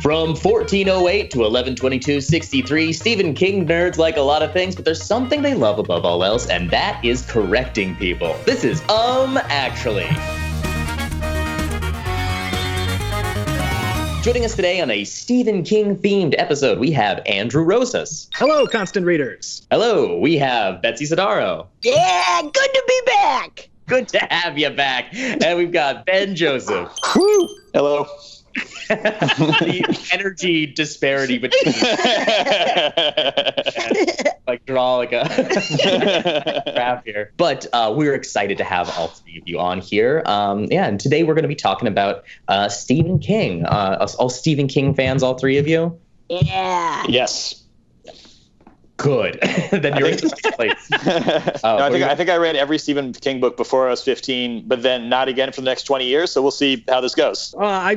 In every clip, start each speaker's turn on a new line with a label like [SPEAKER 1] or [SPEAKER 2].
[SPEAKER 1] From 1408 to 1122-63, Stephen King nerds like a lot of things, but there's something they love above all else, and that is correcting people. This is Actually. Joining us today on a Stephen King-themed episode, we have Andrew Rosas.
[SPEAKER 2] Hello, constant readers.
[SPEAKER 1] Hello, we have Betsy Sodaro.
[SPEAKER 3] Yeah, good to be back.
[SPEAKER 1] Good to have you back. And we've got Ben Joseph.
[SPEAKER 4] Woo! Hello.
[SPEAKER 1] The energy disparity between like draw like a graph here. But we're excited to have all three of you on here. And today we're going to be talking about Stephen King. All Stephen King fans, all three of you?
[SPEAKER 3] Yeah.
[SPEAKER 4] Yes.
[SPEAKER 1] Good. Then you're in the right place.
[SPEAKER 4] I think I read every Stephen King book before I was 15, but then not again for the next 20 years. So we'll see how this goes.
[SPEAKER 2] I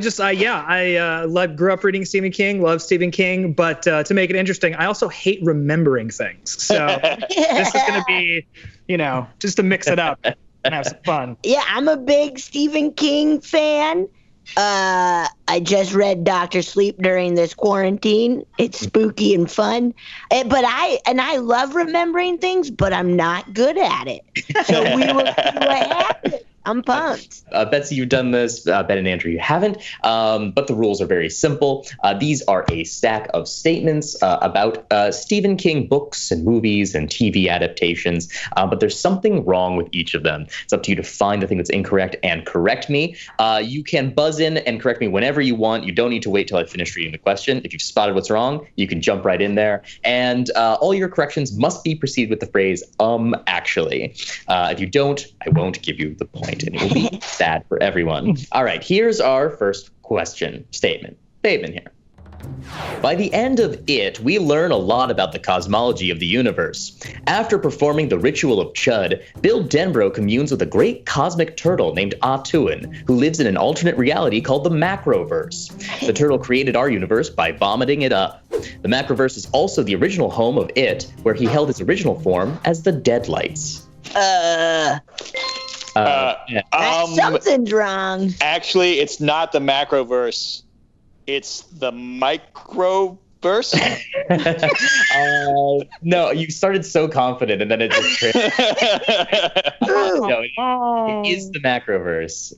[SPEAKER 2] grew up reading Stephen King, love Stephen King, but to make it interesting, I also hate remembering things. So this is going to be, just to mix it up and have some fun.
[SPEAKER 3] Yeah, I'm a big Stephen King fan. I just read Dr. Sleep during this quarantine. It's spooky and fun. But I love remembering things, but I'm not good at it. So we will see what happens. I'm pumped.
[SPEAKER 1] Betsy, you've done this. Ben and Andrew, you haven't. But the rules are very simple. These are a stack of statements about Stephen King books and movies and TV adaptations. But there's something wrong with each of them. It's up to you to find the thing that's incorrect and correct me. You can buzz in and correct me whenever you want. You don't need to wait till I finish reading the question. If you've spotted what's wrong, you can jump right in there. And all your corrections must be preceded with the phrase, actually. If you don't, I won't give you the point. And it will be sad for everyone. All right, here's our first statement here. By the end of It, we learn a lot about the cosmology of the universe. After performing the ritual of Chud, Bill Denbrough communes with a great cosmic turtle named Atuin, who lives in an alternate reality called the Macroverse. The turtle created our universe by vomiting it up. The Macroverse is also the original home of It, where he held his original form as the Deadlights.
[SPEAKER 3] Something's wrong.
[SPEAKER 4] Actually, it's not the Macroverse. It's the Microverse.
[SPEAKER 1] No, you started so confident, and then it just No, it is the Macroverse.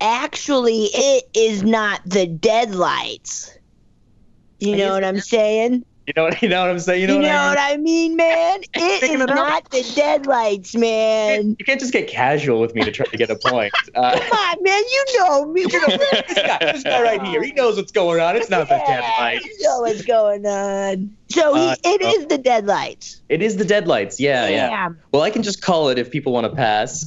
[SPEAKER 3] Actually, it is not the Deadlights. You know what I'm saying?
[SPEAKER 1] You know what I'm saying? You know what
[SPEAKER 3] I mean, man? It is not the Deadlights, man.
[SPEAKER 1] You can't just get casual with me to try to get a point.
[SPEAKER 3] Come on, man. You know me.
[SPEAKER 1] This guy right here, he knows what's going on. It's not the Deadlights.
[SPEAKER 3] You know what's going on. So it is the Deadlights.
[SPEAKER 1] It is the Deadlights, yeah. Well, I can just call it if people want to pass.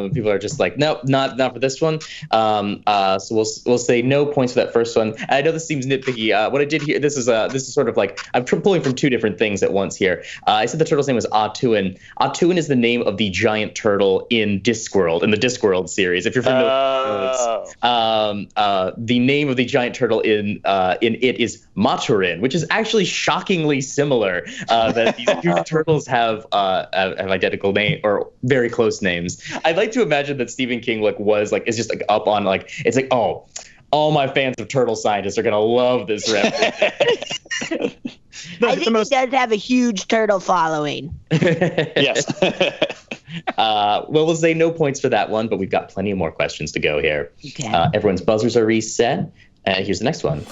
[SPEAKER 1] People are just like, nope, not for this one. So we'll say no points for that first one. I know this seems nitpicky. What I did here, this is sort of like I'm pulling from two different things at once here. I said the turtle's name was Atuin. Atuin is the name of the giant turtle in Discworld, in the Discworld series. If you're familiar with the name of the giant turtle in It is Maturin, which is actually shockingly similar. That these two turtles have identical name or very close names. I'd like to imagine that Stephen King is just up on it's like, oh, all my fans of turtle scientists are gonna love this reference.
[SPEAKER 3] I think he does have a huge turtle following.
[SPEAKER 4] Yes.
[SPEAKER 1] Well, we'll say no points for that one, but we've got plenty of more questions to go here.
[SPEAKER 3] Okay.
[SPEAKER 1] Everyone's buzzers are reset. Here's the next one.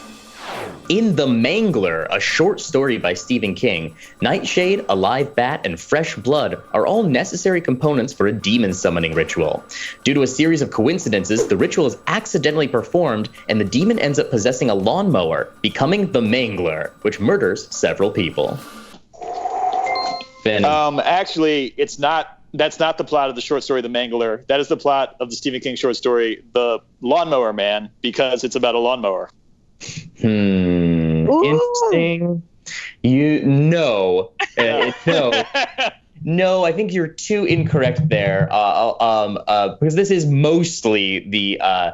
[SPEAKER 1] In The Mangler, a short story by Stephen King, Nightshade, a live bat, and fresh blood are all necessary components for a demon summoning ritual. Due to a series of coincidences, the ritual is accidentally performed, and the demon ends up possessing a lawnmower, becoming the Mangler, which murders several people. Ben.
[SPEAKER 4] Actually, that's not the plot of the short story The Mangler. That is the plot of the Stephen King short story The Lawnmower Man, because it's about a lawnmower.
[SPEAKER 1] Interesting. No, I think you're too incorrect there. Because this is mostly a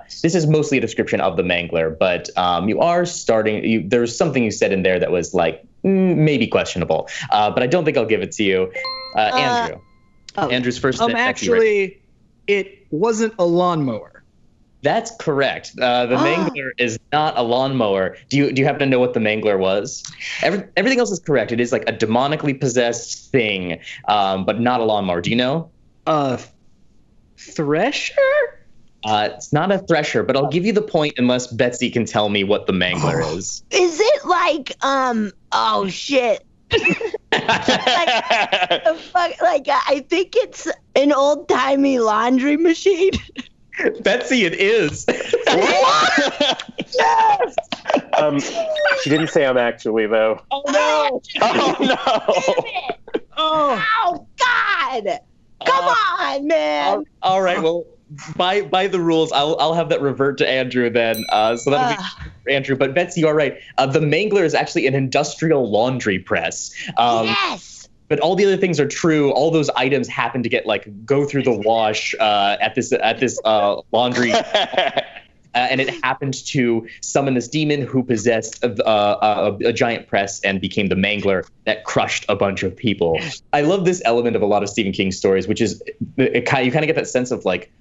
[SPEAKER 1] description of the Mangler, but you are starting. There's something you said in there that was like maybe questionable, but I don't think I'll give it to you, Andrew. Andrew's first.
[SPEAKER 2] Actually, it wasn't a lawnmower.
[SPEAKER 1] That's correct. The Mangler is not a lawnmower. Do you happen to know what the Mangler was? Everything else is correct. It is like a demonically possessed thing, but not a lawnmower. Do you know?
[SPEAKER 2] Thresher?
[SPEAKER 1] It's not a thresher, but I'll give you the point unless Betsy can tell me what the Mangler is.
[SPEAKER 3] Is it like oh shit. I think it's an old-timey laundry machine.
[SPEAKER 1] Betsy, it is.
[SPEAKER 3] Yes!
[SPEAKER 5] She didn't say I'm actually, though.
[SPEAKER 1] Oh, no.
[SPEAKER 4] Oh, no.
[SPEAKER 3] Oh, God. Come on, man.
[SPEAKER 1] All right, well, by the rules, I'll have that revert to Andrew then. So that'll be for Andrew. But Betsy, you are right. The Mangler is actually an industrial laundry press.
[SPEAKER 3] Yes.
[SPEAKER 1] But all the other things are true. All those items happen to get go through the wash at this laundry. And it happened to summon this demon who possessed a giant press and became the Mangler that crushed a bunch of people. I love this element of a lot of Stephen King stories, which is you kind of get that sense of like,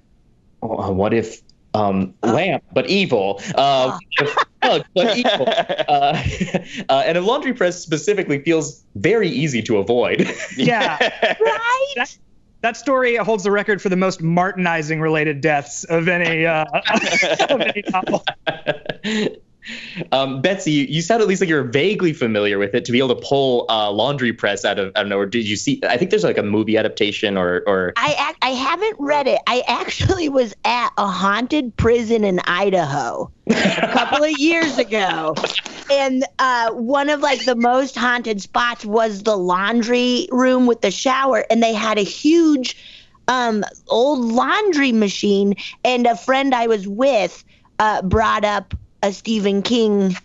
[SPEAKER 1] what if lamp but evil? If bug but evil? And a laundry press specifically feels very easy to avoid.
[SPEAKER 2] Yeah.
[SPEAKER 3] Right?
[SPEAKER 2] That story holds the record for the most Martinizing related deaths of any novel.
[SPEAKER 1] Betsy, you sound at least like you're vaguely familiar with it to be able to pull laundry press out of nowhere. Did you see? I think there's like a movie adaptation or.
[SPEAKER 3] I haven't read it. I actually was at a haunted prison in Idaho a couple of years ago. And one of the most haunted spots was the laundry room with the shower. And they had a huge old laundry machine. And a friend I was with brought up a Stephen King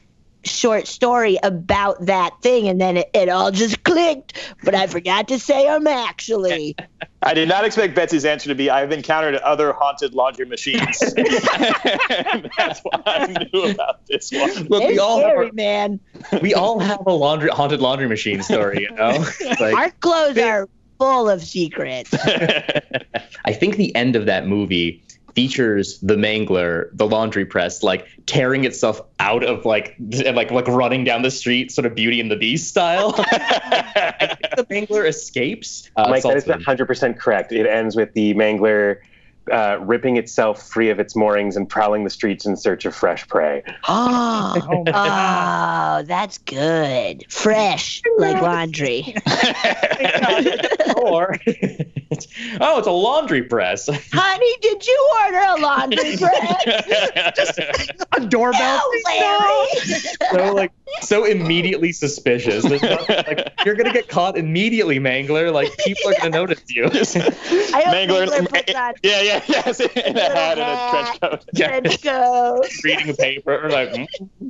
[SPEAKER 3] short story about that thing, and then it all just clicked. But I forgot to say I'm actually.
[SPEAKER 4] I did not expect Betsy's answer to be, I've encountered other haunted laundry machines. That's why I knew about this one.
[SPEAKER 1] Look,
[SPEAKER 3] It's scary, man.
[SPEAKER 1] we all have a haunted laundry machine story, you know?
[SPEAKER 3] Our clothes are full of secrets.
[SPEAKER 1] I think the end of that movie features the Mangler, the laundry press, tearing itself out of running down the street, sort of Beauty and the Beast style. I think the Mangler escapes.
[SPEAKER 5] Mike, that is 100% correct. It ends with the Mangler ripping itself free of its moorings and prowling the streets in search of fresh prey.
[SPEAKER 3] Oh, that's good. Fresh, like laundry.
[SPEAKER 1] Or it's a laundry press.
[SPEAKER 3] Honey, did you order a laundry press?
[SPEAKER 2] Just a doorbell.
[SPEAKER 3] No, Larry.
[SPEAKER 1] So immediately suspicious. You're gonna get caught immediately, Mangler. People are gonna notice you.
[SPEAKER 3] I hope Mangler puts on
[SPEAKER 4] yes, in a hat and a trench coat.
[SPEAKER 3] trench coat.
[SPEAKER 1] Reading a paper,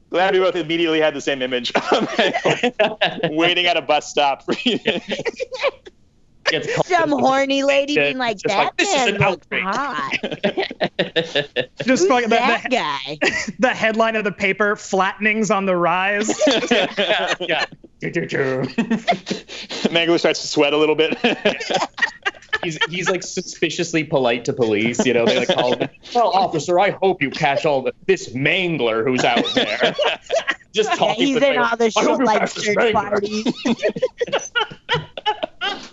[SPEAKER 4] Glad we both immediately had the same image. Waiting at a bus stop.
[SPEAKER 3] Some horny lady being like, that
[SPEAKER 1] this is
[SPEAKER 3] man
[SPEAKER 1] an
[SPEAKER 3] looks
[SPEAKER 1] outrage.
[SPEAKER 3] hot.
[SPEAKER 2] Just
[SPEAKER 3] Who's
[SPEAKER 2] fucking
[SPEAKER 3] that guy?
[SPEAKER 2] the headline of the paper, flattenings on the rise.
[SPEAKER 1] Yeah.
[SPEAKER 4] Mangler starts to sweat a little bit.
[SPEAKER 1] He's suspiciously polite to police. They call him, well, officer, I hope you catch this Mangler who's out there. Just talking.
[SPEAKER 3] He's in all the shit search parties.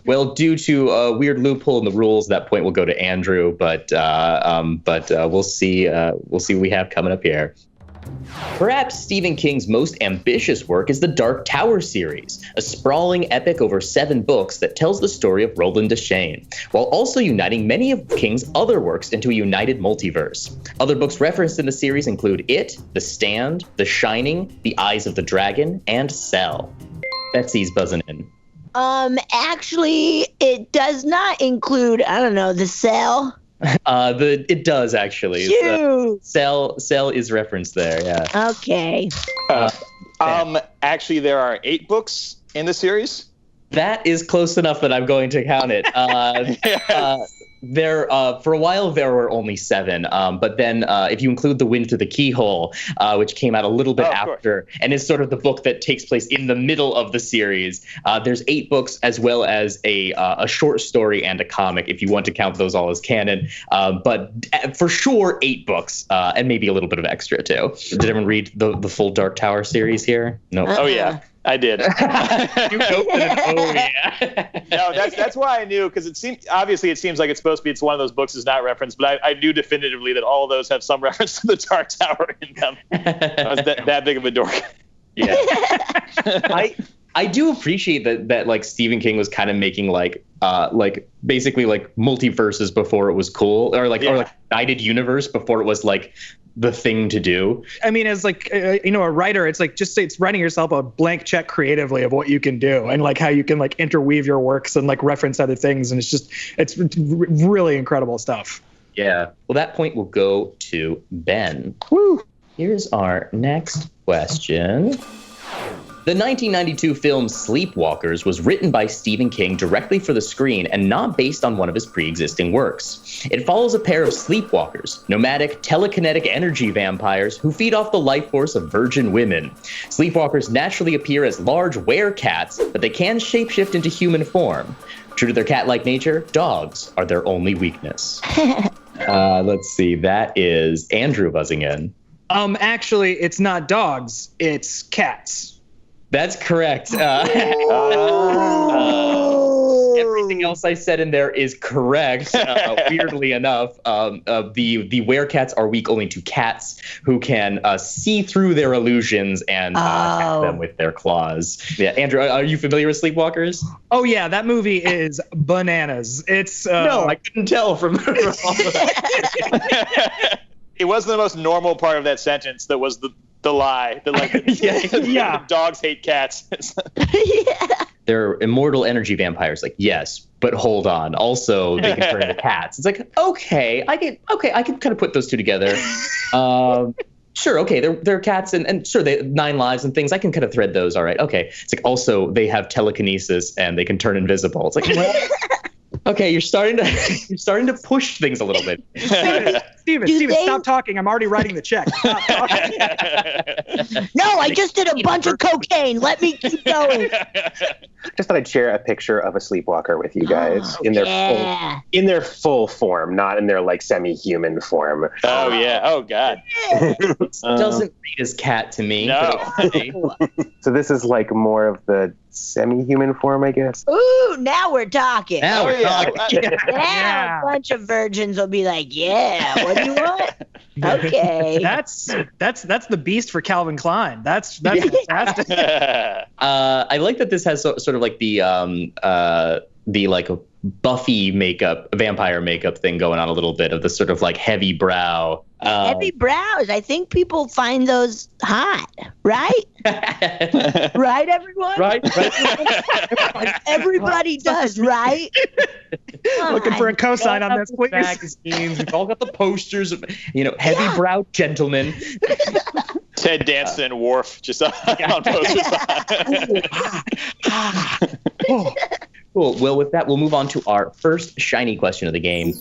[SPEAKER 1] Well, due to a weird loophole in the rules, that point will go to Andrew. But we'll see. We'll see what we have coming up here. Perhaps Stephen King's most ambitious work is the Dark Tower series, a sprawling epic over 7 books that tells the story of Roland Deschain, while also uniting many of King's other works into a united multiverse. Other books referenced in the series include It, The Stand, The Shining, The Eyes of the Dragon, and Cell. Betsy's buzzing in.
[SPEAKER 3] Actually, it does not include, I don't know, The Cell.
[SPEAKER 1] It does actually. Cell is referenced there. Yeah.
[SPEAKER 3] Okay.
[SPEAKER 4] Actually, there are 8 books in the series.
[SPEAKER 1] That is close enough that I'm going to count it. For a while there were only 7, but then if you include The Wind Through the Keyhole, which came out a little bit after, and is sort of the book that takes place in the middle of the series, there's 8 books as well as a short story and a comic, if you want to count those all as canon. But for sure, 8 books, and maybe a little bit of extra too. Did everyone read the full Dark Tower series here? No.
[SPEAKER 4] Oh yeah. I did.
[SPEAKER 1] You opened it. Oh yeah.
[SPEAKER 4] No, that's why I knew, because it seems like it's supposed to be. It's one of those books is not referenced, but I knew definitively that all of those have some reference to the Dark Tower in them. I was that big of a dork.
[SPEAKER 1] Yeah. I do appreciate that like Stephen King was kind of making like basically like multiverses before it was cool, or like United Universe before it was like the thing to do.
[SPEAKER 2] I mean, as like a writer, it's like it's writing yourself a blank check creatively of what you can do and like how you can like interweave your works and like reference other things, and it's really incredible stuff.
[SPEAKER 1] Yeah. Well, that point will go to Ben. Woo. Here's our next question. The 1992 film Sleepwalkers was written by Stephen King directly for the screen and not based on one of his pre-existing works. It follows a pair of sleepwalkers, nomadic, telekinetic energy vampires who feed off the life force of virgin women. Sleepwalkers naturally appear as large were-cats, but they can shapeshift into human form. True to their cat-like nature, dogs are their only weakness. Let's see, that is Andrew buzzing in.
[SPEAKER 2] Actually, it's not dogs, it's cats.
[SPEAKER 1] That's correct. Everything else I said in there is correct. Weirdly enough, the werecats are weak only to cats who can see through their illusions and attack them with their claws. Yeah, Andrew, are you familiar with Sleepwalkers?
[SPEAKER 2] Oh yeah, that movie is bananas. It's
[SPEAKER 1] no, I couldn't tell from all of that.
[SPEAKER 4] It wasn't the most normal part of that sentence that was the lie. Dogs hate cats.
[SPEAKER 1] They're immortal energy vampires. Like, yes, but hold on. Also, they can turn into cats. It's like, okay, I can kind of put those two together. Sure, okay, they're cats, and sure, they have 9 lives and things. I can kind of thread those. All right, okay. It's like also they have telekinesis and they can turn invisible. It's like, well, okay, you're starting to push things a little bit.
[SPEAKER 2] Steven, stop talking. I'm already writing the check. Stop talking.
[SPEAKER 3] No, I just did a bunch of cocaine. Let me keep going.
[SPEAKER 5] Just thought I'd share a picture of a sleepwalker with you guys in their full form, not in their like semi-human form.
[SPEAKER 4] Oh yeah. Oh god.
[SPEAKER 1] Doesn't read as cat to me.
[SPEAKER 4] No.
[SPEAKER 5] So this is like more of the semi-human form, I guess.
[SPEAKER 3] Ooh, now we're talking.
[SPEAKER 1] Now we're talking.
[SPEAKER 3] Yeah, a bunch of virgins will be like, yeah, what do you want? Okay.
[SPEAKER 2] That's the beast for Calvin Klein. That's fantastic.
[SPEAKER 1] I like that this has sort of like the like Buffy makeup, vampire makeup thing going on a little bit of the sort of like heavy brow.
[SPEAKER 3] Heavy brows. I think people find those hot, right? Right, everyone?
[SPEAKER 1] Right.
[SPEAKER 3] Everybody does, right?
[SPEAKER 2] Looking for a cosign on this, please.
[SPEAKER 1] Magazines. We've all got the posters of, heavy browed gentlemen.
[SPEAKER 4] Ted Danson and Worf just on posters.
[SPEAKER 1] Cool. Well, with that, we'll move on to our first shiny question of the game.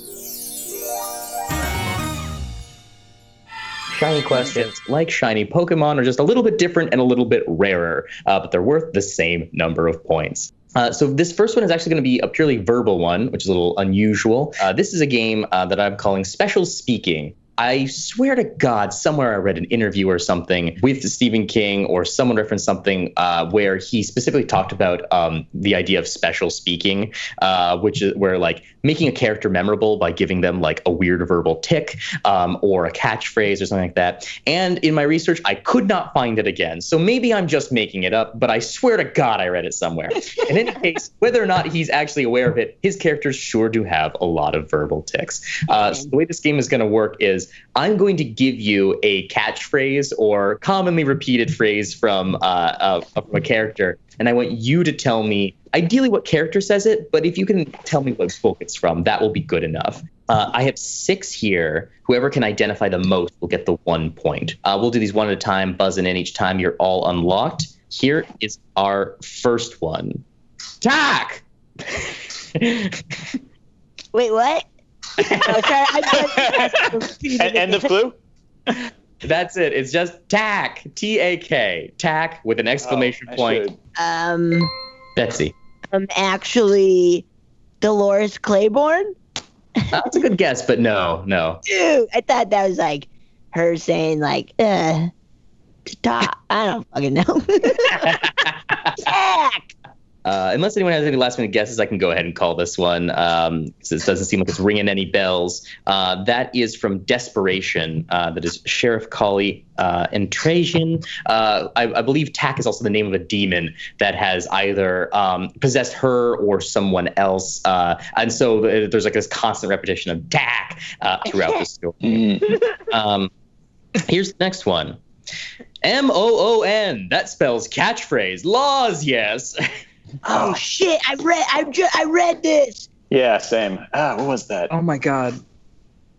[SPEAKER 1] Shiny questions, like shiny Pokemon, are just a little bit different and a little bit rarer, but they're worth the same number of points. So this first one is actually going to be a purely verbal one, which is a little unusual. This is a game that I'm calling Special Speaking. I swear to God, somewhere I read an interview or something with Stephen King, or someone referenced something where he specifically talked about the idea of special speaking, which is where like making a character memorable by giving them like a weird verbal tick or a catchphrase or something like that. And in my research, I could not find it again. So maybe I'm just making it up, but I swear to God, I read it somewhere. In any case, whether or not he's actually aware of it, his characters sure do have a lot of verbal ticks. So the way this game is going to work is I'm going to give you a catchphrase or commonly repeated phrase from a character, and I want you to tell me ideally what character says it, but if you can tell me what book it's from, that will be good enough. I have 6 here. Whoever can identify the most will get the 1 point. We'll do these one at a time, buzzing in each time. You're all unlocked. Here is our first one. Tack!
[SPEAKER 3] Wait, what?
[SPEAKER 4] End of clue?
[SPEAKER 1] That's it. It's just tack. T-A-K. Tack with an exclamation point. Betsy.
[SPEAKER 3] Actually, Dolores Claiborne.
[SPEAKER 1] That's a good guess, but no.
[SPEAKER 3] Dude, I thought that was like her saying like, I don't fucking know. Tack.
[SPEAKER 1] Unless anyone has any last minute guesses, I can go ahead and call this one. It doesn't seem like it's ringing any bells. That is from Desperation. That is Sheriff Colley and Trajan. I believe Tack is also the name of a demon that has either possessed her or someone else. And so there's like this constant repetition of Tack throughout the story. Here's the next one. MOON. That spells catchphrase. Laws, yes.
[SPEAKER 3] Oh shit! I read this.
[SPEAKER 4] Yeah, same. What was that?
[SPEAKER 2] Oh my god.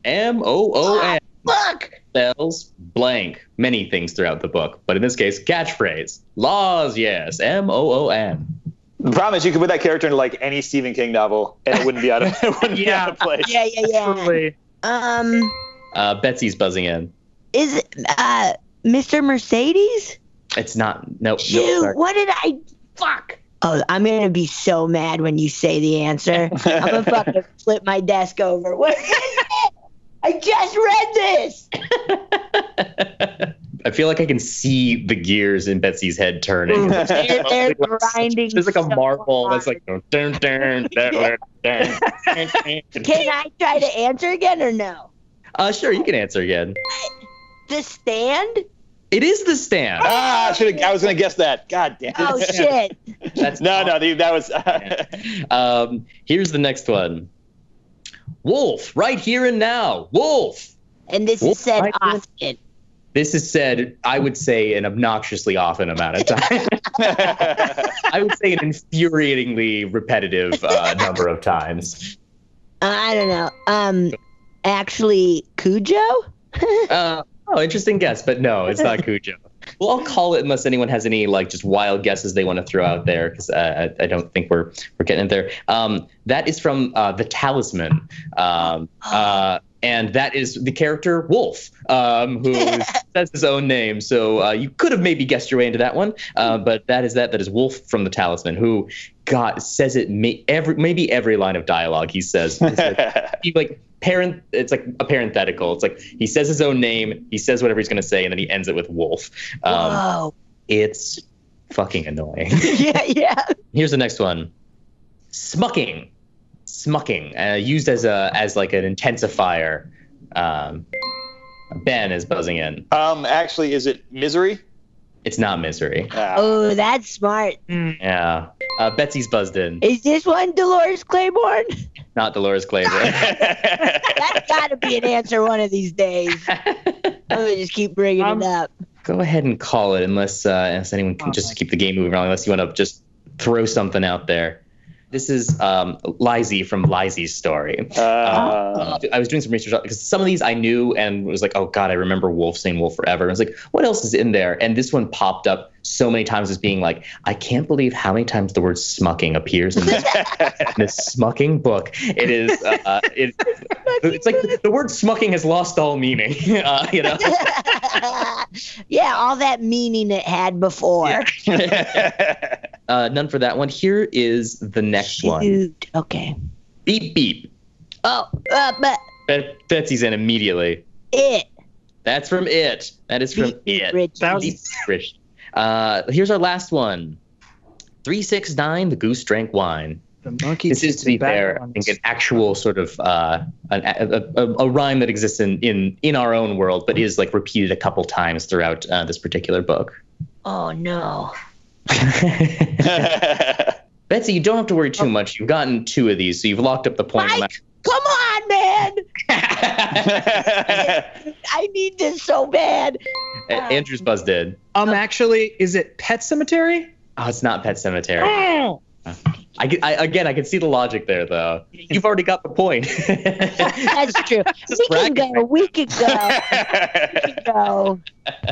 [SPEAKER 1] MOON.
[SPEAKER 3] Fuck.
[SPEAKER 1] Spells blank many things throughout the book, but in this case, catchphrase. Laws, yes. MOON.
[SPEAKER 4] The problem is you could put that character into like any Stephen King novel, and it wouldn't be out of place.
[SPEAKER 3] Yeah.
[SPEAKER 2] Totally.
[SPEAKER 1] Betsy's buzzing in.
[SPEAKER 3] Is it Mr. Mercedes?
[SPEAKER 1] It's not. Nope.
[SPEAKER 3] Shoot,
[SPEAKER 1] Sorry.
[SPEAKER 3] what did I? Fuck. Oh, I'm gonna be so mad when you say the answer. I'm gonna fucking flip my desk over. What is it? I just read this.
[SPEAKER 1] I feel like I can see the gears in Betsy's head turning.
[SPEAKER 3] They're grinding.
[SPEAKER 1] There's like a
[SPEAKER 3] so
[SPEAKER 1] marble
[SPEAKER 3] hard.
[SPEAKER 1] that's like dun, dun, dun, dun, dun.
[SPEAKER 3] Can I try to answer again or no?
[SPEAKER 1] Sure, you can answer again.
[SPEAKER 3] The Stand?
[SPEAKER 1] It is The Stand.
[SPEAKER 4] I was gonna guess that. God damn it.
[SPEAKER 3] Oh shit.
[SPEAKER 1] That's
[SPEAKER 4] that was.
[SPEAKER 1] Here's the next one. Wolf, right here and now. Wolf.
[SPEAKER 3] And this
[SPEAKER 1] Wolf,
[SPEAKER 3] is said
[SPEAKER 1] right
[SPEAKER 3] often.
[SPEAKER 1] This is said, I would say, an obnoxiously often amount of time. I would say an infuriatingly repetitive number of times.
[SPEAKER 3] I don't know. Actually, Cujo?
[SPEAKER 1] Interesting guess, but no, it's not Cujo. Well, I'll call it unless anyone has any like just wild guesses they want to throw out there, because I don't think we're getting it there. That is from The Talisman, and that is the character Wolf, who says his own name. So you could have maybe guessed your way into that one, but that is Wolf from The Talisman, who says it maybe every line of dialogue he says. It's like a parenthetical. It's like he says his own name, he says whatever he's going to say, and then he ends it with Wolf.
[SPEAKER 3] Whoa.
[SPEAKER 1] It's fucking annoying.
[SPEAKER 3] Yeah.
[SPEAKER 1] Here's the next one. Smucking, used as like an intensifier. Ben is buzzing in.
[SPEAKER 4] Actually, is it Misery?
[SPEAKER 1] It's not Misery.
[SPEAKER 3] Oh, that's smart.
[SPEAKER 1] Yeah. Betsy's buzzed in.
[SPEAKER 3] Is this one Dolores Claiborne?
[SPEAKER 1] Not Dolores Claiborne.
[SPEAKER 3] That's got to be an answer one of these days. I'm gonna just keep bringing it up.
[SPEAKER 1] Go ahead and call it, unless anyone can just keep the game moving on. Unless you want to just throw something out there. This is Lizzie from Lizzie's Story. I was doing some research because some of these I knew and was like, oh God, I remember Wolf saying Wolf forever. And I was like, what else is in there? And this one popped up so many times as being like, I can't believe how many times the word smucking appears in this, smucking book. It is, it's like the word smucking has lost all meaning, you know?
[SPEAKER 3] Yeah, all that meaning it had before.
[SPEAKER 1] Yeah. None for that one. Here is the next one.
[SPEAKER 3] Okay.
[SPEAKER 1] Beep, beep.
[SPEAKER 3] Oh, but
[SPEAKER 1] Betsy's in immediately.
[SPEAKER 3] It.
[SPEAKER 1] That's from It. That is from It. Rich. Here's our last one. 369, The Goose Drank Wine.
[SPEAKER 2] The monkey.
[SPEAKER 1] This is, to be fair, I think an actual sort of a rhyme that exists in our own world, but is like repeated a couple times throughout this particular book.
[SPEAKER 3] Oh no.
[SPEAKER 1] Betsy, you don't have to worry too much. You've gotten 2 of these, so you've locked up the point.
[SPEAKER 3] Mike, come on, man. I need this so bad.
[SPEAKER 1] Andrew's buzzed in.
[SPEAKER 2] Actually, is it Pet Cemetery?
[SPEAKER 1] Oh, it's not Pet Cemetery.
[SPEAKER 3] Oh.
[SPEAKER 1] I can see the logic there, though. You've already got the point.
[SPEAKER 3] That's true. We can go.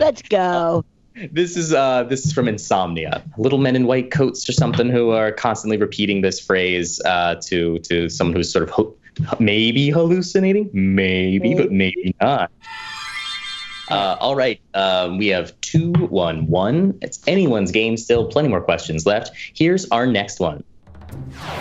[SPEAKER 3] Let's go.
[SPEAKER 1] This is from Insomnia. Little men in white coats or something who are constantly repeating this phrase to someone who's sort of Maybe hallucinating, maybe, but maybe not. All right, we have 2-1-1. It's anyone's game still. Plenty more questions left. Here's our next one.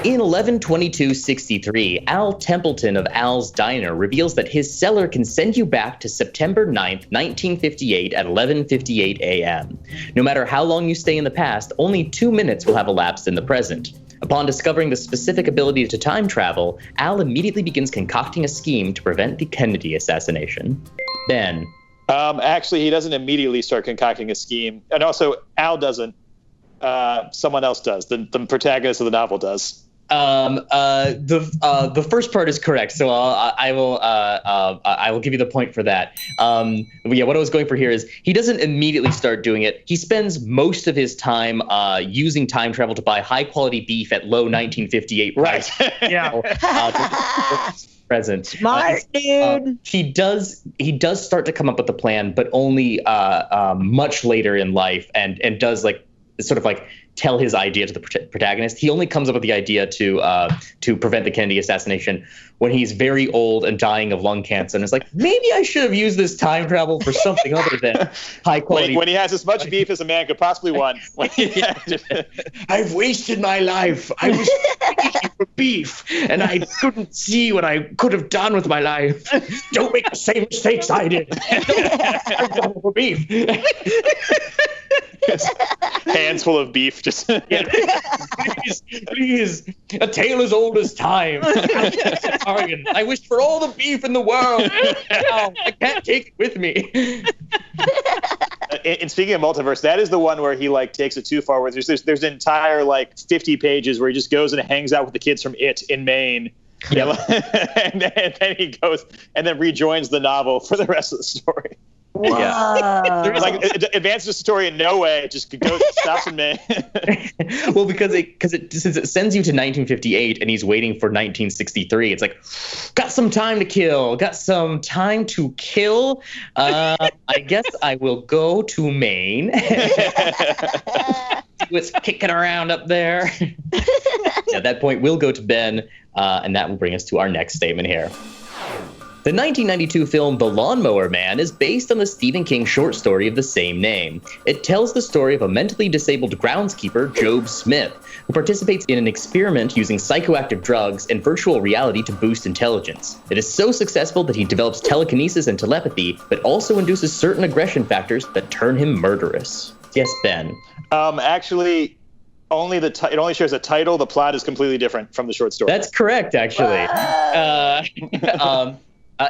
[SPEAKER 1] In 11/22/63, Al Templeton of Al's Diner reveals that his seller can send you back to September 9th, 1958 at 11:58 a.m. No matter how long you stay in the past, only 2 minutes will have elapsed in the present. Upon discovering the specific ability to time travel, Al immediately begins concocting a scheme to prevent the Kennedy assassination. Ben.
[SPEAKER 4] Actually, he doesn't immediately start concocting a scheme. And also, Al doesn't. Someone else does. The protagonist of the novel does.
[SPEAKER 1] The first part is correct, so I will give you the point for that. Yeah, what I was going for here is he doesn't immediately start doing it. He spends most of his time using time travel to buy high quality beef at low 1958 price.
[SPEAKER 4] Right.
[SPEAKER 2] Yeah.
[SPEAKER 1] Present.
[SPEAKER 3] Smart dude.
[SPEAKER 1] He does start to come up with a plan, but only much later in life, and does like sort of like tell his idea to the protagonist. He only comes up with the idea to prevent the Kennedy assassination when he's very old and dying of lung cancer, and it's like, maybe I should have used this time travel for something other than high quality.
[SPEAKER 4] When he has as much beef as a man could possibly want.
[SPEAKER 1] I've wasted my life. I was eating for beef, and I couldn't see what I could have done with my life. Don't make the same mistakes I did. Don't for beef.
[SPEAKER 4] Hands full of beef, just
[SPEAKER 1] please, a tale as old as time. I wished for all the beef in the world. Now I can't take it with me.
[SPEAKER 4] And speaking of multiverse, that is the one where he like takes it too far. Where there's an entire like 50 pages where he just goes and hangs out with the kids from It in Maine. Yep. And then he goes and then rejoins the novel for the rest of the story.
[SPEAKER 3] Whoa.
[SPEAKER 1] Yeah.
[SPEAKER 4] Like it advances the story in no way. It just goes stops in May.
[SPEAKER 1] Well, because since it sends you to 1958 and he's waiting for 1963, it's like, got some time to kill. I guess I will go to Maine. What's kicking around up there? At that point, we'll go to Ben, and that will bring us to our next statement here. The 1992 film The Lawnmower Man is based on the Stephen King short story of the same name. It tells the story of a mentally disabled groundskeeper, Job Smith, who participates in an experiment using psychoactive drugs and virtual reality to boost intelligence. It is so successful that he develops telekinesis and telepathy, but also induces certain aggression factors that turn him murderous. Yes, Ben.
[SPEAKER 4] Actually, it only shares a title. The plot is completely different from the short story.
[SPEAKER 1] That's correct, actually.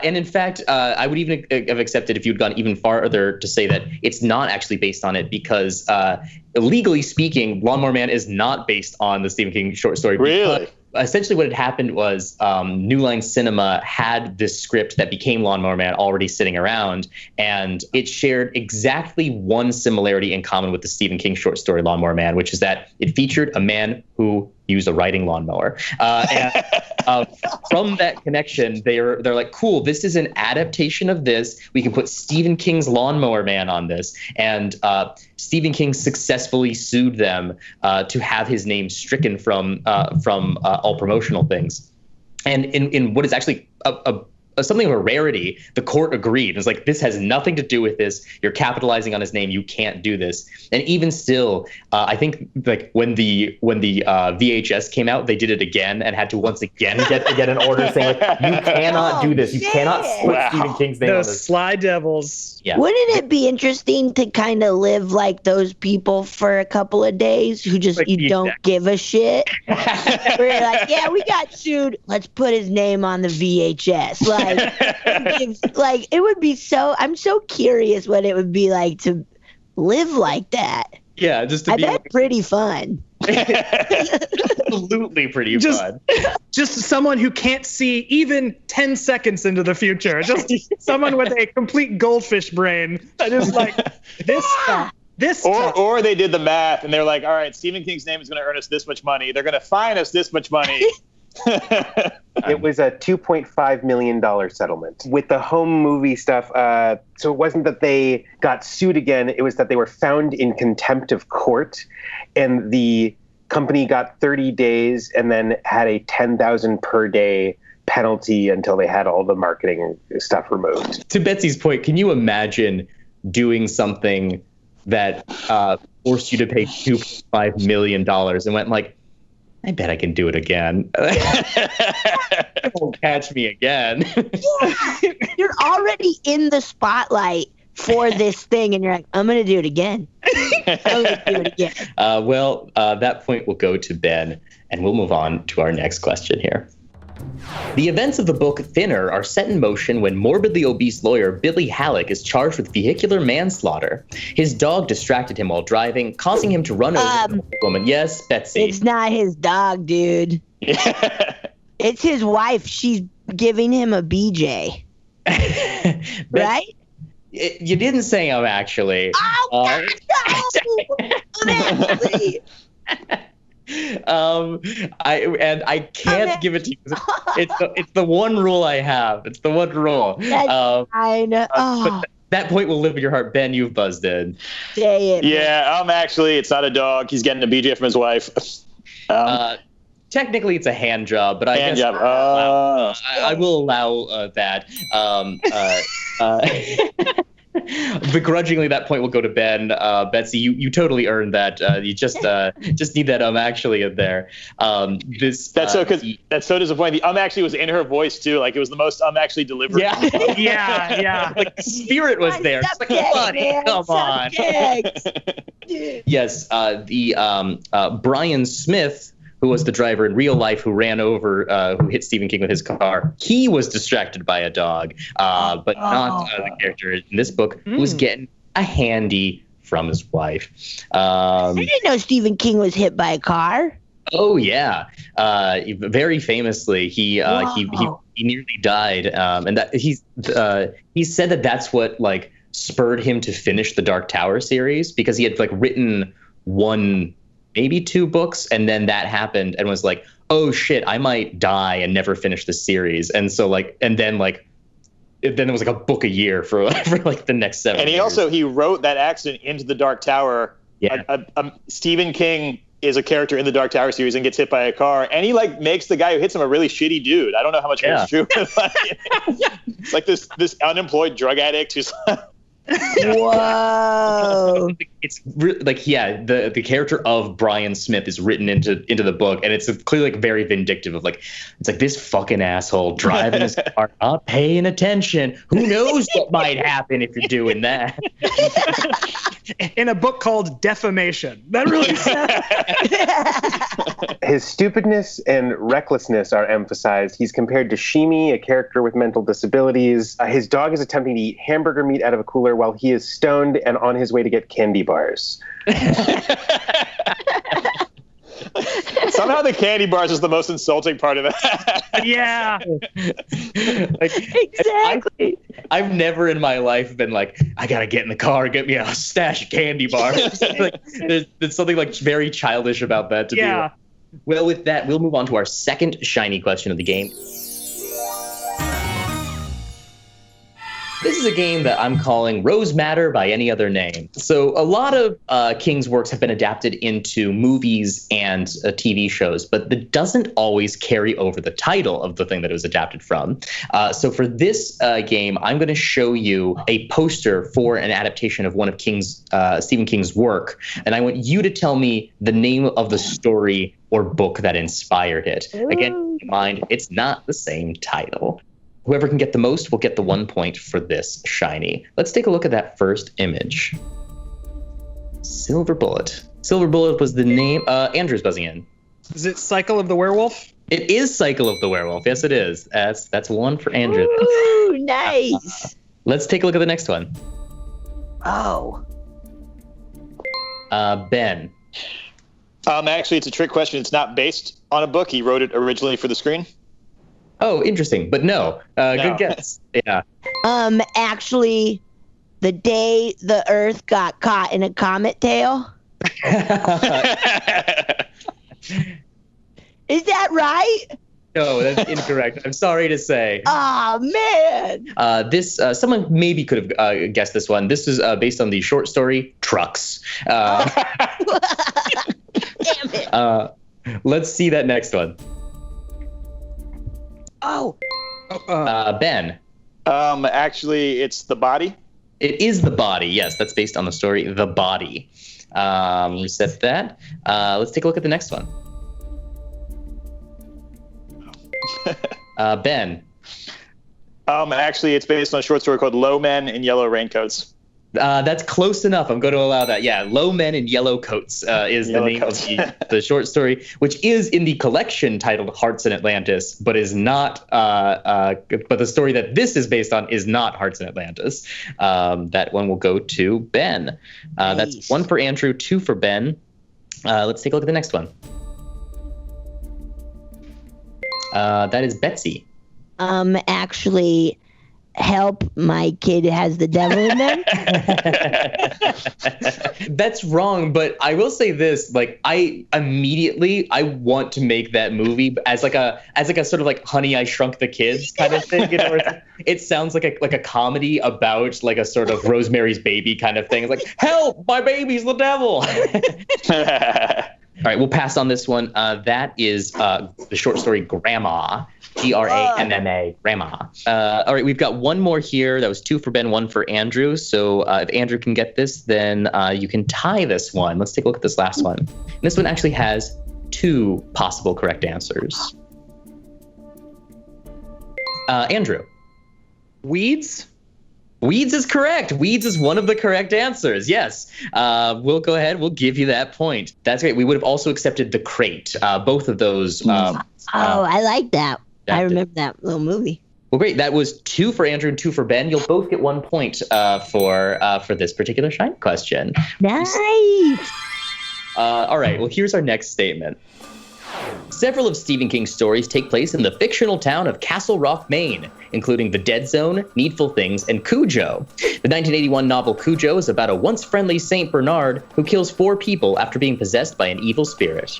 [SPEAKER 1] And in fact, I would even have accepted if you'd gone even farther to say that it's not actually based on it, because legally speaking, Lawnmower Man is not based on the Stephen King short story.
[SPEAKER 4] Really?
[SPEAKER 1] Essentially what had happened was New Line Cinema had this script that became Lawnmower Man already sitting around, and it shared exactly one similarity in common with the Stephen King short story Lawnmower Man, which is that it featured a man who used a riding lawnmower. And from that connection, they're like, cool, this is an adaptation of this. We can put Stephen King's Lawnmower Man on this. And Stephen King successfully sued them to have his name stricken from all promotional things. And in what is actually something of a rarity, the court agreed. It's like, this has nothing to do with this. You're capitalizing on his name. You can't do this. And even still, I think like when the VHS came out, they did it again and had to once again get an order saying like, you cannot do this. You cannot put Stephen King's name on this.
[SPEAKER 2] Those sly devils.
[SPEAKER 1] Yeah.
[SPEAKER 3] Wouldn't it be interesting to kind of live like those people for a couple of days who just
[SPEAKER 2] Like,
[SPEAKER 3] you don't give a shit? Where you're like, yeah, we got sued. Let's put his name on the VHS. Like it would be so. I'm so curious what it would be like to live like that.
[SPEAKER 1] Yeah, just to
[SPEAKER 3] I
[SPEAKER 1] be
[SPEAKER 3] bet pretty fun.
[SPEAKER 1] absolutely pretty fun.
[SPEAKER 2] Just someone who can't see even 10 seconds into the future. Just someone with a complete goldfish brain. That is like, this stuff.
[SPEAKER 4] Or they did the math and they're like, all right, Stephen King's name is going to earn us this much money. They're going to fine us this much money.
[SPEAKER 5] It was a $2.5 million settlement with the home movie stuff. So it wasn't that they got sued again. It was that they were found in contempt of court, and the company got 30 days and then had a $10,000 per day penalty until they had all the marketing stuff removed.
[SPEAKER 1] To Betsy's point, can you imagine doing something that forced you to pay $2.5 million and went like, I bet I can do it again. Won't catch me again.
[SPEAKER 3] Yeah, you're already in the spotlight for this thing, and you're like, I'm going to do it again. I'm going to do it again.
[SPEAKER 1] That point will go to Ben, and we'll move on to our next question here. The events of the book Thinner are set in motion when morbidly obese lawyer Billy Halleck is charged with vehicular manslaughter. His dog distracted him while driving, causing him to run over a woman. Yes, Betsy.
[SPEAKER 3] It's not his dog, dude. It's his wife. She's giving him a BJ. Right?
[SPEAKER 1] You didn't say him, actually.
[SPEAKER 3] Oh, no! Please.
[SPEAKER 1] I can't give it to you. It's the one rule I have. It's the one rule.
[SPEAKER 3] I know.
[SPEAKER 1] But that point will live in your heart. Ben, you've buzzed in.
[SPEAKER 3] Say it.
[SPEAKER 4] Yeah, actually, it's not a dog. He's getting a BJ from his wife.
[SPEAKER 1] Technically, it's a hand job, but
[SPEAKER 4] hand job.
[SPEAKER 1] I will allow that. Begrudgingly, that point will go to Ben. Betsy, you totally earned that. You just need that actually in there. That's
[SPEAKER 4] so disappointing. The actually was in her voice too. Like it was the most actually delivered.
[SPEAKER 2] Yeah.
[SPEAKER 1] Like the spirit was there. It's like, come on. Yes, the Brian Smith, who was the driver in real life who ran over, who hit Stephen King with his car. He was distracted by a dog, but not the character in this book who was getting a handy from his wife.
[SPEAKER 3] I didn't know Stephen King was hit by a car.
[SPEAKER 1] Oh yeah, very famously, he nearly died, and that he said that's what like spurred him to finish the Dark Tower series, because he had like written one, maybe two books, and then that happened and was like, oh shit, I might die and never finish the series. And so then it was like a book a year for like the next 7 years.
[SPEAKER 4] And he wrote that accident into the Dark Tower.
[SPEAKER 1] Yeah.
[SPEAKER 4] Stephen King is a character in the Dark Tower series and gets hit by a car, and he like makes the guy who hits him a really shitty dude. I don't know how much it's true. It's like this unemployed drug addict who's
[SPEAKER 3] Whoa!
[SPEAKER 1] It's like, yeah, the character of Brian Smith is written into the book, and it's clearly like very vindictive of like, it's like this fucking asshole driving his car, not paying attention. Who knows what might happen if you're doing that?
[SPEAKER 2] In a book called Defamation. That really
[SPEAKER 5] His stupidness and recklessness are emphasized. He's compared to Shimi, a character with mental disabilities. His dog is attempting to eat hamburger meat out of a cooler while he is stoned and on his way to get candy bars.
[SPEAKER 4] Somehow the candy bars is the most insulting part of that.
[SPEAKER 2] Yeah.
[SPEAKER 3] Exactly.
[SPEAKER 1] I've never in my life been like, I gotta get in the car and get me a stash of candy bars. There's something like very childish about that to do. Well, with that, we'll move on to our second shiny question of the game. This is a game that I'm calling Rose Matter by any other name. So a lot of King's works have been adapted into movies and TV shows, but that doesn't always carry over the title of the thing that it was adapted from. So for this game, I'm going to show you a poster for an adaptation of one of Stephen King's work, and I want you to tell me the name of the story or book that inspired it. Ooh. Again, keep in mind, it's not the same title. Whoever can get the most will get the 1 point for this shiny. Let's take a look at that first image. Silver Bullet. Silver Bullet was the name. Andrew's buzzing in.
[SPEAKER 2] Is it Cycle of the Werewolf?
[SPEAKER 1] It is Cycle of the Werewolf. Yes, it is. That's one for Andrew.
[SPEAKER 3] Ooh, nice.
[SPEAKER 1] Let's take a look at the next one.
[SPEAKER 3] Oh.
[SPEAKER 1] Ben.
[SPEAKER 4] Actually, it's a trick question. It's not based on a book. He wrote it originally for the screen.
[SPEAKER 1] Oh, interesting. But no. Good guess. Yeah.
[SPEAKER 3] Actually, the day the Earth got caught in a comet tail. Is that right?
[SPEAKER 1] No, that's incorrect. I'm sorry to say.
[SPEAKER 3] Oh, man.
[SPEAKER 1] This someone maybe could have guessed this one. This is based on the short story Trucks.
[SPEAKER 3] Damn it.
[SPEAKER 1] Let's see that next one.
[SPEAKER 3] Oh.
[SPEAKER 1] Ben.
[SPEAKER 4] Actually, it's the body.
[SPEAKER 1] It is the body. Yes, that's based on the story The Body. We said that. Let's take a look at the next one. Ben.
[SPEAKER 4] Actually, it's based on a short story called Low Men in Yellow Raincoats.
[SPEAKER 1] That's close enough. I'm going to allow that. Yeah, Low Men in Yellow Coats is the name of the short story, which is in the collection titled Hearts in Atlantis, but is not. But the story that this is based on is not Hearts in Atlantis. That one will go to Ben.
[SPEAKER 3] Nice.
[SPEAKER 1] That's 1 for Andrew, 2 for Ben. Let's take a look at the next one. That is Betsy.
[SPEAKER 3] Actually, help, my kid has the devil in them.
[SPEAKER 1] That's wrong, but I will say this: like, I want to make that movie as like a sort of like Honey, I Shrunk the Kids kind of thing. You know, where it sounds like a comedy about like a sort of Rosemary's Baby kind of thing. It's like, help, my baby's the devil. All right, we'll pass on this one. That is the short story Grandma. Gramma, Grandma. All right, we've got one more here. That was 2 for Ben, 1 for Andrew. So if Andrew can get this, then you can tie this one. Let's take a look at this last one. And this one actually has 2 possible correct answers. Andrew.
[SPEAKER 2] Weeds?
[SPEAKER 1] Weeds is correct. Weeds is one of the correct answers. Yes. We'll go ahead. We'll give you that point. That's great. We would have also accepted The Crate. Both of those.
[SPEAKER 3] I like that. I remember that little movie.
[SPEAKER 1] Well, great. That was 2 for Andrew and 2 for Ben. You'll both get 1 point for this particular Shine question.
[SPEAKER 3] Nice.
[SPEAKER 1] All right. Well, here's our next statement. Several of Stephen King's stories take place in the fictional town of Castle Rock, Maine, including The Dead Zone, Needful Things, and Cujo. The 1981 novel Cujo is about a once friendly Saint Bernard who kills 4 people after being possessed by an evil spirit.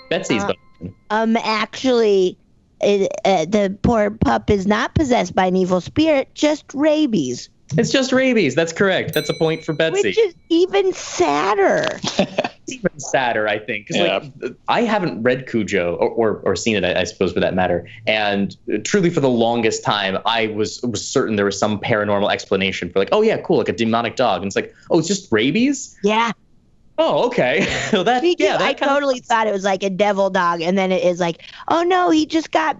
[SPEAKER 1] Betsy's
[SPEAKER 3] actually, the poor pup is not possessed by an evil spirit, just rabies.
[SPEAKER 1] It's just rabies. That's correct. That's a point for Betsy.
[SPEAKER 3] Which is even sadder.
[SPEAKER 1] Even sadder, I think, because like I haven't read Cujo or seen it, I suppose, for that matter. And truly, for the longest time, I was certain there was some paranormal explanation for like, oh yeah, cool, like a demonic dog, and it's like, oh, it's just rabies.
[SPEAKER 3] Yeah.
[SPEAKER 1] Oh, okay. So that
[SPEAKER 3] I totally thought it was like a devil dog, and then it is like, oh no, he just got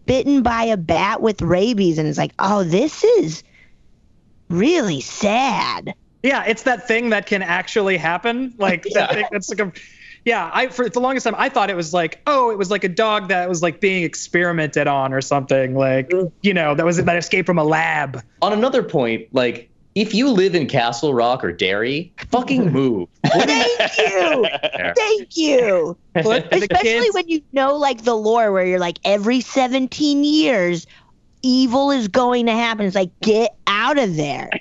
[SPEAKER 3] bitten by a bat with rabies, and it's like, oh, this is really sad.
[SPEAKER 2] Yeah, it's that thing that can actually happen. Like that thing that's like for the longest time I thought it was like, oh, it was like a dog that was like being experimented on or something, like, you know, that escaped from a lab.
[SPEAKER 1] On another point, like, if you live in Castle Rock or Derry, fucking move.
[SPEAKER 3] Thank you. Thank you. Especially when you know like the lore where you're like every 17 years evil is going to happen. It's like, get out of there.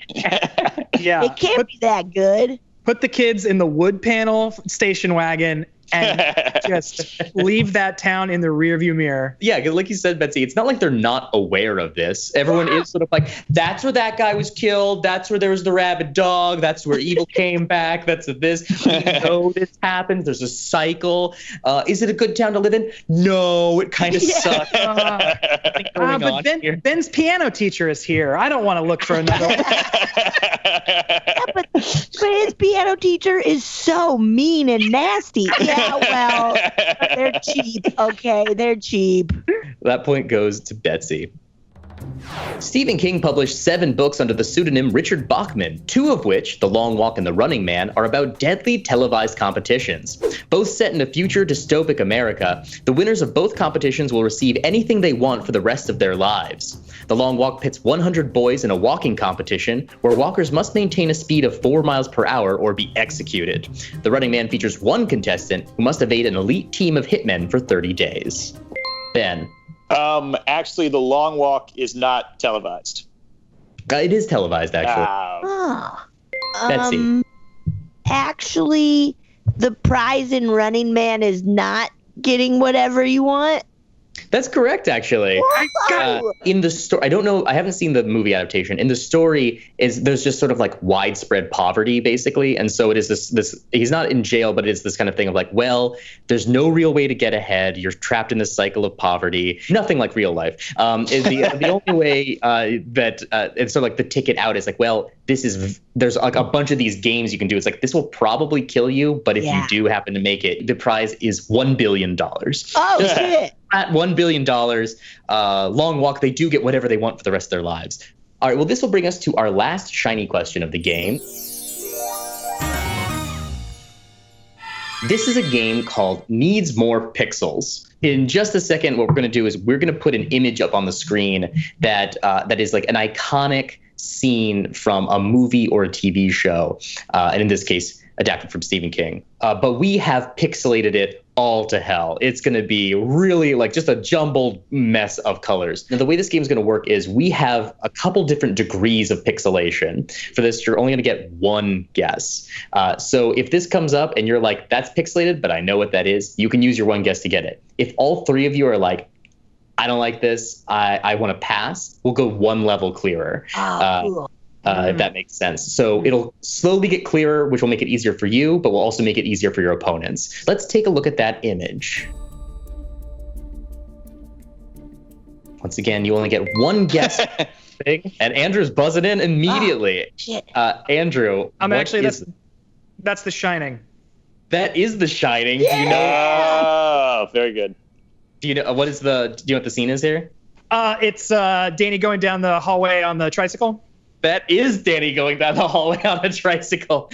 [SPEAKER 2] Yeah.
[SPEAKER 3] It can't be that good.
[SPEAKER 2] Put the kids in the wood panel station wagon and just leave that town in the rearview mirror.
[SPEAKER 1] Yeah, like you said, Betsy, it's not like they're not aware of this. Everyone is sort of like, that's where that guy was killed. That's where there was the rabid dog. That's where evil came back. That's this. We know this happens. There's a cycle. Is it a good town to live in? No, it kind of sucks.
[SPEAKER 2] But Ben's piano teacher is here. I don't want to look for another one.
[SPEAKER 3] But his piano teacher is so mean and nasty. Yeah, well, they're cheap. Okay, they're cheap.
[SPEAKER 1] That point goes to Betsy. Stephen King published 7 books under the pseudonym Richard Bachman, 2 of which, The Long Walk and The Running Man, are about deadly televised competitions. Both set in a future dystopic America, the winners of both competitions will receive anything they want for the rest of their lives. The Long Walk pits 100 boys in a walking competition, where walkers must maintain a speed of 4 miles per hour or be executed. The Running Man features 1 contestant who must evade an elite team of hitmen for 30 days. Ben.
[SPEAKER 4] Actually, The Long Walk is not televised.
[SPEAKER 1] It is televised, actually. Betsy.
[SPEAKER 3] Actually, the prize in Running Man is not getting whatever you want.
[SPEAKER 1] That's correct, actually. In the story, I don't know, I haven't seen the movie adaptation. In the story, there's just sort of like widespread poverty, basically. And so it is this he's not in jail, but it's this kind of thing of like, well, there's no real way to get ahead. You're trapped in this cycle of poverty. Nothing like real life. The only way that it's sort of like the ticket out is like, well, there's like a bunch of these games you can do. It's like, this will probably kill you, but if you do happen to make it, the prize is $1 billion.
[SPEAKER 3] Oh, shit.
[SPEAKER 1] At $1 billion, Long Walk, they do get whatever they want for the rest of their lives. All right, well, this will bring us to our last shiny question of the game. This is a game called Needs More Pixels. In just a second, what we're going to do is we're going to put an image up on the screen that is like an iconic scene from a movie or a TV show, and in this case, adapted from Stephen King. But we have pixelated it all to hell. It's going to be really like just a jumbled mess of colors. Now, the way this game is going to work is we have a couple different degrees of pixelation. For this, you're only going to get one guess. So if this comes up and you're like, that's pixelated, but I know what that is, you can use your one guess to get it. If all three of you are like, I don't like this, I want to pass, we'll go one level clearer.
[SPEAKER 3] Cool.
[SPEAKER 1] If that makes sense. So it'll slowly get clearer, which will make it easier for you, but will also make it easier for your opponents. Let's take a look at that image. Once again, you only get one guess. And Andrew's buzzing in immediately.
[SPEAKER 3] Oh, shit.
[SPEAKER 1] Andrew,
[SPEAKER 2] that's The Shining.
[SPEAKER 1] That is The Shining.
[SPEAKER 3] Yeah.
[SPEAKER 1] Do you know?
[SPEAKER 4] Oh, very good.
[SPEAKER 1] Do you know what the scene is here?
[SPEAKER 2] It's Danny going down the hallway on the tricycle.
[SPEAKER 1] That is Danny going down the hallway on a tricycle.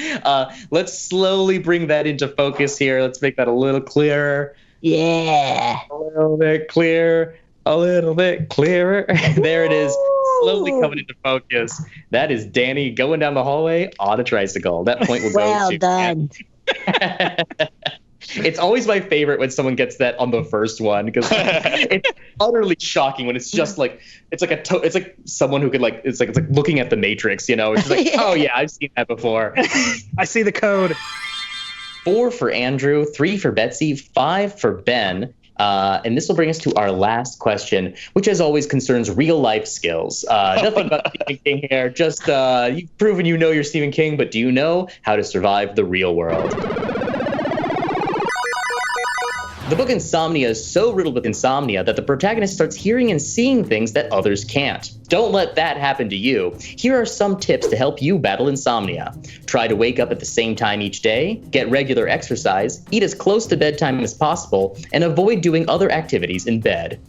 [SPEAKER 1] Let's slowly bring that into focus here. Let's make that a little clearer.
[SPEAKER 3] Yeah.
[SPEAKER 1] A little bit clearer. A little bit clearer. There it is. Slowly coming into focus. That is Danny going down the hallway on a tricycle. That point will go
[SPEAKER 3] Well
[SPEAKER 1] to
[SPEAKER 3] done.
[SPEAKER 1] It's always my favorite when someone gets that on the first one, because it's utterly shocking when it's just like it's like someone who could like it's like looking at the Matrix, you know? It's just like, oh yeah, I've seen that before.
[SPEAKER 2] I see the code.
[SPEAKER 1] 4 for Andrew, 3 for Betsy, 5 for Ben. And this will bring us to our last question, which as always concerns real life skills. Nothing about Stephen King here. Just you've proven you know you're Stephen King, but do you know how to survive the real world? The book Insomnia is so riddled with insomnia that the protagonist starts hearing and seeing things that others can't. Don't let that happen to you. Here are some tips to help you battle insomnia. Try to wake up at the same time each day, get regular exercise, eat as close to bedtime as possible, and avoid doing other activities in bed.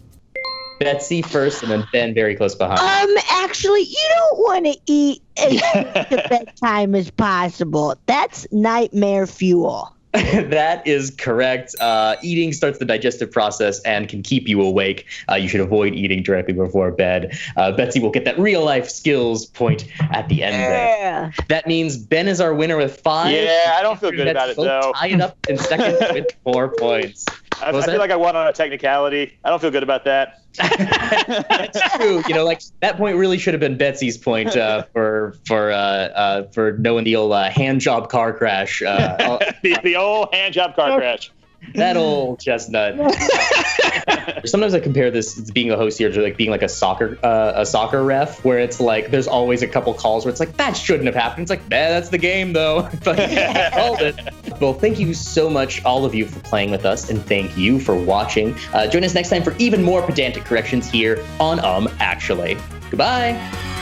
[SPEAKER 1] Betsy first, and then Ben very close behind.
[SPEAKER 3] Actually, you don't want to eat as close to bedtime as possible. That's nightmare fuel.
[SPEAKER 1] That is correct. Eating starts the digestive process and can keep you awake. You should avoid eating directly before bed. Betsy will get that real life skills point at the end there. That means Ben is our winner with 5.
[SPEAKER 4] Yeah, I don't feel good about it, though.
[SPEAKER 1] Tie it up in second with 4 points.
[SPEAKER 4] I feel like I won on a technicality. I don't feel good about that.
[SPEAKER 1] That's true. You know, like that point really should have been Betsy's point for knowing the old hand job car crash.
[SPEAKER 4] The old hand job car crash.
[SPEAKER 1] That old chestnut. Sometimes I compare this being a host here to like being like a soccer ref, where it's like there's always a couple calls where it's like that shouldn't have happened. It's like that's the game though. But called it. Well, thank you so much, all of you, for playing with us, and thank you for watching. Join us next time for even more pedantic corrections here on Actually. Goodbye.